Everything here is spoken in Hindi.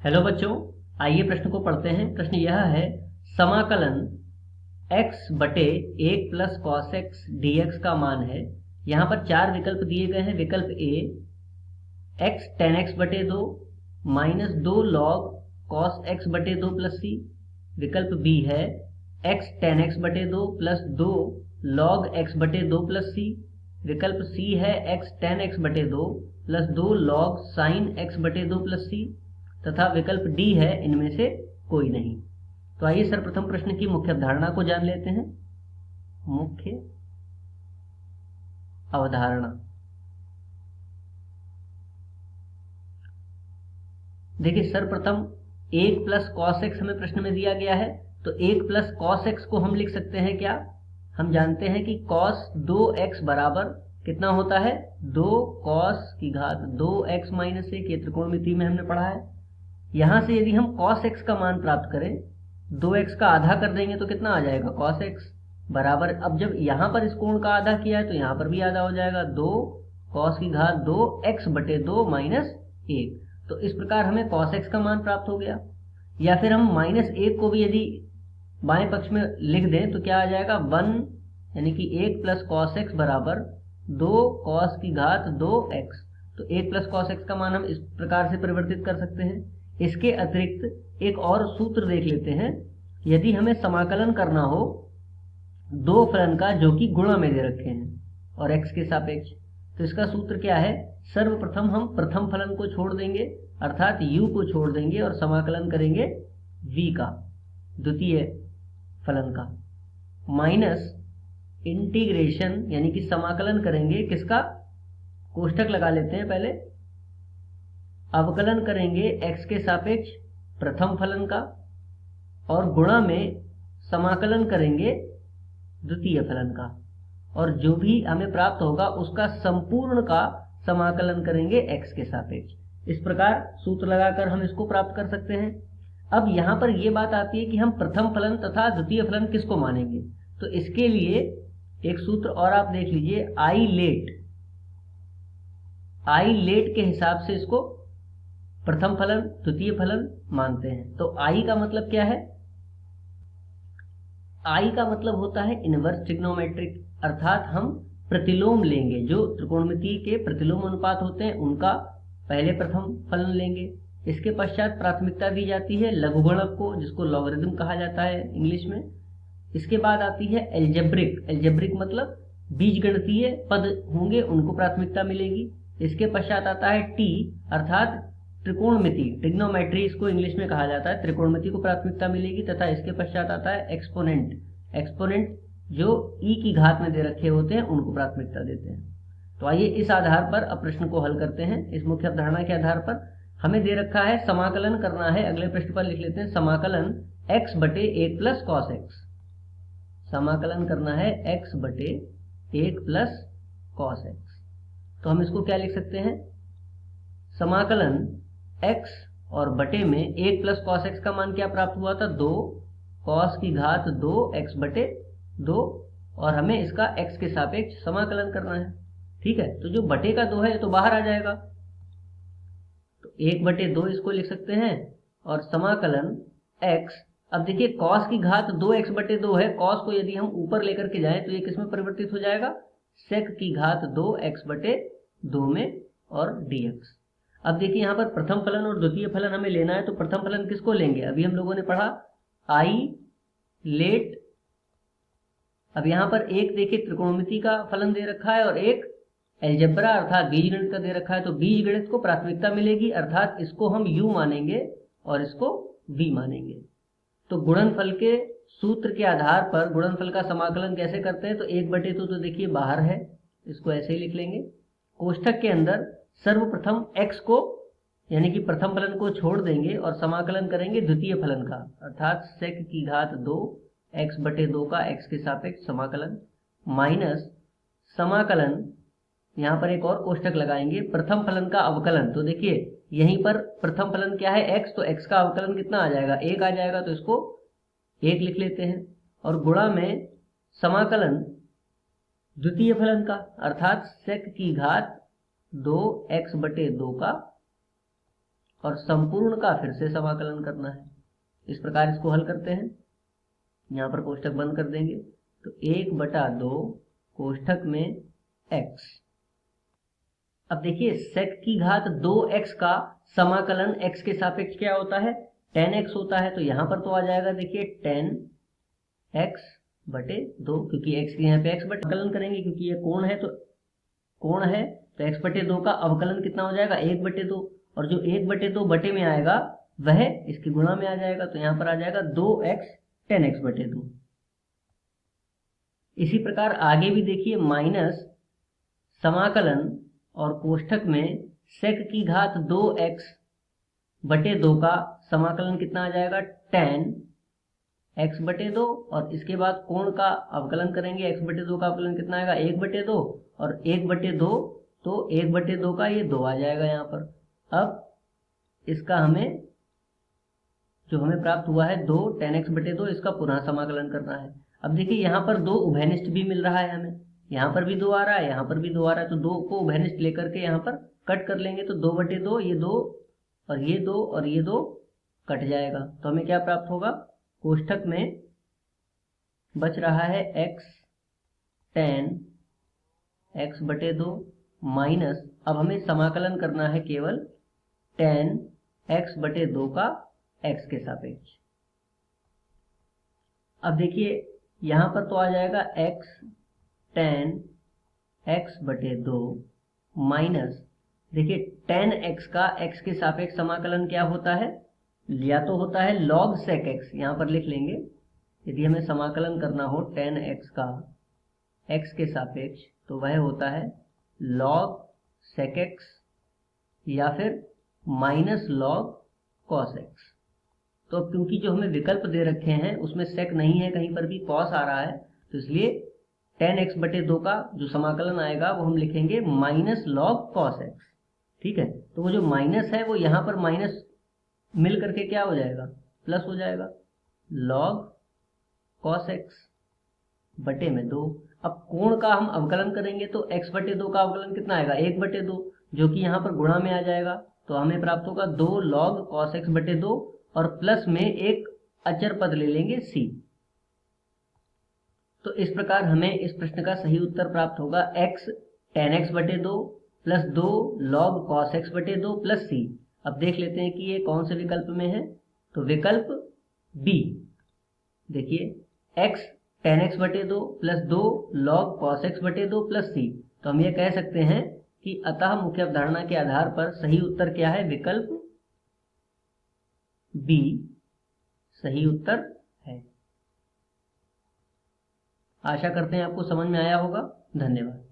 हेलो बच्चों, आइए प्रश्न को पढ़ते हैं। प्रश्न यह है, समाकलन x बटे 1 plus cos x D x का मान है। यहाँ पर चार विकल्प दिए गए हैं। विकल्प ए x tan x बटे 2 माइनस 2 लॉग कॉस एक्स बटे 2 प्लस सी। विकल्प बी है x tan x बटे 2 प्लस 2 लॉग x बटे 2 प्लस सी। विकल्प सी है x tan x बटे 2 प्लस 2 लॉग साइन x बटे 2 प्लस सी। तथा विकल्प डी है इनमें से कोई नहीं। तो आइए सर्वप्रथम प्रश्न की मुख्य अवधारणा को जान लेते हैं। मुख्य अवधारणा, देखिए सर्वप्रथम 1 प्लस कॉस एक्स हमें प्रश्न में दिया गया है, तो 1 प्लस कॉस एक्स को हम लिख सकते हैं क्या? हम जानते हैं कि कॉस 2x बराबर कितना होता है? 2 कॉस की घात 2x माइनस 1। ये त्रिकोणमिति में हमने पढ़ा है। यहां से यदि हम cos x का मान प्राप्त करें, 2x का आधा कर देंगे तो कितना आ जाएगा? cos x बराबर, अब जब यहां पर इस कोण का आधा किया है तो यहां पर भी आधा हो जाएगा, 2 cos की घात 2 x बटे 2 माइनस 1। तो इस प्रकार हमें cos x का मान प्राप्त हो गया। या फिर हम माइनस 1 को भी यदि बाएं पक्ष में लिख दें तो क्या आ जाएगा? 1 यानी कि 1 प्लस कॉस एक्स बराबर 2 cos की घात 2x। तो 1 प्लस कॉस एक्स का मान हम इस प्रकार से परिवर्तित कर सकते हैं। इसके अतिरिक्त एक और सूत्र देख लेते हैं। यदि हमें समाकलन करना हो दो फलन का जो कि गुणा में दे रखे हैं और x के सापेक्ष, तो इसका सूत्र क्या है? सर्वप्रथम हम प्रथम फलन को छोड़ देंगे, अर्थात u को छोड़ देंगे और समाकलन करेंगे v का, द्वितीय फलन का, माइनस इंटीग्रेशन यानी कि समाकलन करेंगे किसका? कोष्ठक लगा लेते हैं पहले, अवकलन करेंगे x के सापेक्ष प्रथम फलन का और गुणा में समाकलन करेंगे द्वितीय फलन का, और जो भी हमें प्राप्त होगा उसका संपूर्ण का समाकलन करेंगे x के सापेक्ष। इस प्रकार सूत्र लगाकर हम इसको प्राप्त कर सकते हैं। अब यहाँ पर यह बात आती है कि हम प्रथम फलन तथा द्वितीय फलन किसको मानेंगे। तो इसके लिए एक सूत्र और आप देख लीजिए, आई लेट के हिसाब से इसको प्रथम फलन द्वितीय फलन मानते हैं। तो आई का मतलब क्या है? आई का मतलब होता है इनवर्स ट्रिग्नोमेट्रिक, अर्थात हम प्रतिलोम लेंगे, जो त्रिकोणमिति के प्रतिलोम अनुपात होते हैं उनका पहले प्रथम फलन लेंगे। इसके पश्चात प्राथमिकता दी जाती है लघुगणक को, जिसको लॉगरिथम कहा जाता है इंग्लिश में। इसके बाद आती है एल्जेब्रिक मतलब बीजगणितीय पद होंगे, उनको प्राथमिकता मिलेगी। इसके पश्चात आता है टी, अर्थात त्रिकोणमिति, ट्रिग्नोमेट्री इसको इंग्लिश में कहा जाता है, त्रिकोणमिति को प्राथमिकता मिलेगी। तथा इसके पश्चात आता है एक्सपोनेंट जो ई की घात में दे रखे होते हैं उनको प्राथमिकता देते हैं। तो आइए इस आधार पर अब प्रश्न को हल करते हैं। इस मुख्य अवधारणा के आधार पर हमें दे रखा है समाकलन करना है। अगले प्रश्न पर लिख लेते हैं, समाकलन x बटे 1 प्लस कॉस एक्स। समाकलन करना है x बटे 1 प्लस कॉस एक्स। तो हम इसको क्या लिख सकते हैं? समाकलन x और बटे में 1 प्लस कॉस एक्स का मान क्या प्राप्त हुआ था? 2 कॉस की घात 2 x बटे 2, और हमें इसका x के सापेक्ष समाकलन करना है। ठीक है, तो जो बटे का 2 है ये तो बाहर आ जाएगा, तो 1 बटे 2 इसको लिख सकते हैं। और समाकलन x, अब देखिए कॉस की घात 2x बटे 2 है, कॉस को यदि हम ऊपर लेकर के जाएं तो ये किसमें परिवर्तित हो जाएगा? सेक की घात 2x बटे 2 में, और dx। अब देखिए यहाँ पर प्रथम फलन और द्वितीय फलन हमें लेना है, तो प्रथम फलन किसको लेंगे? अभी हम लोगों ने पढ़ा आई लेट। अब यहाँ पर एक देखिए त्रिकोणमिति का फलन दे रखा है और एक एल्जेब्रा अर्थात बीजगणित का दे रखा है, तो बीजगणित को प्राथमिकता मिलेगी, अर्थात इसको हम u मानेंगे और इसको v मानेंगे। तो गुणनफल के सूत्र के आधार पर गुणनफल का समाकलन कैसे करते हैं? तो 1 बटे 2 तो देखिए बाहर है, इसको ऐसे ही लिख लेंगे। कोष्ठक के अंदर सर्वप्रथम x को यानी कि प्रथम फलन को छोड़ देंगे और समाकलन करेंगे द्वितीय फलन का, अर्थात सेक की घात 2 x बटे 2 का x के सापेक्ष समाकलन, माइनस समाकलन, यहाँ पर एक और कोष्ठक लगाएंगे, प्रथम फलन का अवकलन। तो देखिए यहीं पर प्रथम फलन क्या है? x, तो x का अवकलन कितना आ जाएगा? 1 आ जाएगा, तो इसको 1 लिख लेते हैं। और गुणा में समाकलन द्वितीय फलन का, अर्थात सेक की घात 2 x बटे 2 का और संपूर्ण का फिर से समाकलन करना है। इस प्रकार इसको हल करते हैं। यहाँ पर कोष्ठक बंद कर देंगे तो 1/2 कोष्ठक में x। अब देखिए sec की घात 2x का समाकलन x के सापेक्ष क्या होता है, tan x होता है। तो यहाँ पर तो आ जाएगा देखिए tan x/2, क्योंकि x के यहाँ पे x बटे अवकलन करेंगे, क्योंकि ये कोण है तो x/2 का अवकलन कितना हो जाएगा 1/2, और जो 1/2 बटे में आएगा वह इसके गुणा में आ जाएगा। तो यहाँ पर आ जाएगा 2x tan x/2। इसी प्रकार आगे भी देखिए माइनस समाकलन और कोष्ठक में sec की घात 2x/2 का समाकलन कितना आ जाएगा tan x/2, और इसके बाद कोण का अवकलन करेंगे। x/2 का अवकलन कितना आएगा 1/2, और 1/2 तो 1/2 का ये 2 आ जाएगा यहाँ पर। अब इसका हमें प्राप्त हुआ है 2 tan x/2, इसका पुनः समाकलन करना है। अब देखिए यहाँ पर 2 उभयनिष्ठ भी मिल रहा है हमें, यहाँ पर भी 2 आ रहा है, यहाँ पर भी 2 आ रहा है। तो 2 को उभयनिष्ठ लेकर के यहाँ पर कट कर लेंगे तो 2/2, ये 2 और ये 2 और ये 2 कट जाएगा। तो हमें क्या प्राप्त होगा, कोष्ठक में बच रहा है x tan x/2 माइनस, अब हमें समाकलन करना है केवल tan x/2 का x के सापेक्ष। अब देखिए यहाँ पर तो आ जाएगा x tan x/2 माइनस, देखिए tan x का x के सापेक्ष समाकलन क्या होता है, या तो होता है log sec x, यहाँ पर लिख लेंगे। यदि हमें समाकलन करना हो tan x का x के सापेक्ष तो वह होता है log sec x या फिर माइनस log cos x। तो अब क्योंकि जो हमें विकल्प दे रखे हैं उसमें sec नहीं है, कहीं पर भी cos आ रहा है, तो इसलिए tan x/2 का जो समाकलन आएगा वो हम लिखेंगे माइनस log cos x। ठीक है, तो वो जो माइनस है वो यहाँ पर माइनस मिल करके क्या हो जाएगा, प्लस हो जाएगा, log cos x/2। अब कोण का हम अवकलन करेंगे तो x/2 का अवकलन कितना आएगा 1/2, जो कि यहाँ पर गुणा में आ जाएगा। तो हमें प्राप्त होगा 2 log cos x/2 और प्लस में एक अचर पद ले लेंगे c। तो इस प्रकार हमें इस प्रश्न का सही उत्तर प्राप्त होगा x tan x/2 plus 2 log cos x/2 plus c। अब देख लेते हैं कि ये कौन से विकल्प में है। तो विकल्प बी, देखिए x tan x/2 plus 2 log cos x/2 plus c। तो हम ये कह सकते हैं कि अतः मुख्य अवधारणा के आधार पर सही उत्तर क्या है, विकल्प बी सही उत्तर है। आशा करते हैं आपको समझ में आया होगा। धन्यवाद।